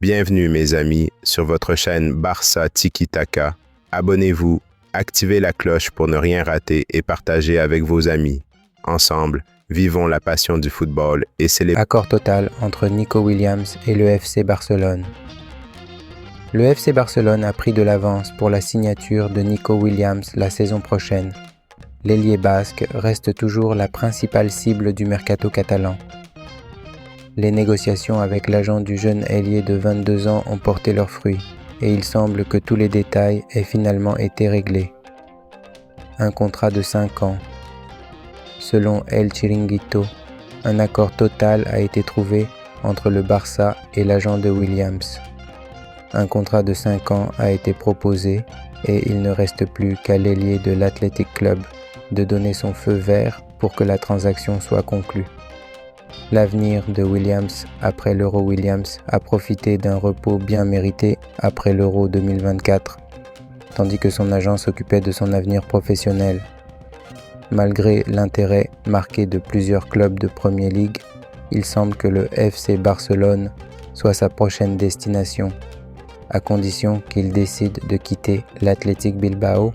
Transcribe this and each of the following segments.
Bienvenue mes amis sur votre chaîne Barça Tiki Taka. Abonnez-vous, activez la cloche pour ne rien rater et partagez avec vos amis. Ensemble, vivons la passion du football et célébrons. Accord total entre Nico Williams et le FC Barcelone. Le FC Barcelone a pris de l'avance pour la signature de Nico Williams la saison prochaine. L'ailier basque reste toujours la principale cible du mercato catalan. Les négociations avec l'agent du jeune ailier de 22 ans ont porté leurs fruits et il semble que tous les détails aient finalement été réglés. Un contrat de 5 ans. Selon El Chiringuito, un accord total a été trouvé entre le Barça et l'agent de Williams. Un contrat de 5 ans a été proposé et il ne reste plus qu'à l'ailier de l'Athletic Club de donner son feu vert pour que la transaction soit conclue. L'avenir de Williams après l'Euro Williams a profité d'un repos bien mérité après l'Euro 2024, tandis que son agent s'occupait de son avenir professionnel. Malgré l'intérêt marqué de plusieurs clubs de Premier League, il semble que le FC Barcelone soit sa prochaine destination, à condition qu'il décide de quitter l'Athletic Bilbao.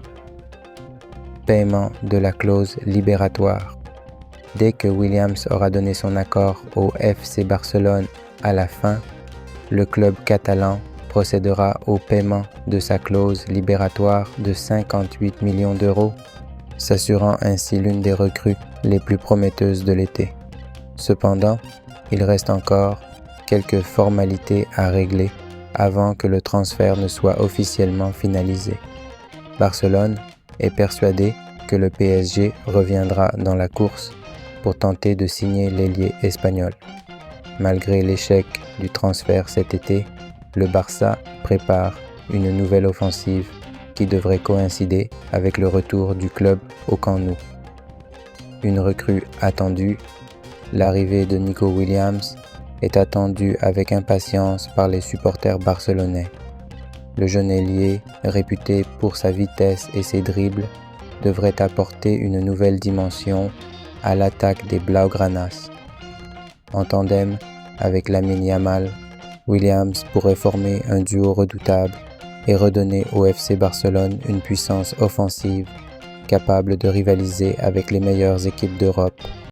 Paiement de la clause libératoire. Dès que Williams aura donné son accord au FC Barcelone à la fin, le club catalan procédera au paiement de sa clause libératoire de 58 millions d'euros, s'assurant ainsi l'une des recrues les plus prometteuses de l'été. Cependant, il reste encore quelques formalités à régler avant que le transfert ne soit officiellement finalisé. Barcelone est persuadé que le PSG reviendra dans la course pour tenter de signer l'ailier espagnol. Malgré l'échec du transfert cet été, le Barça prépare une nouvelle offensive qui devrait coïncider avec le retour du club au Camp Nou. Une recrue attendue, l'arrivée de Nico Williams est attendue avec impatience par les supporters barcelonais. Le jeune ailier, réputé pour sa vitesse et ses dribbles, devrait apporter une nouvelle dimension à l'attaque des Blaugranas. En tandem avec Lamine Yamal, Williams pourrait former un duo redoutable et redonner au FC Barcelone une puissance offensive capable de rivaliser avec les meilleures équipes d'Europe.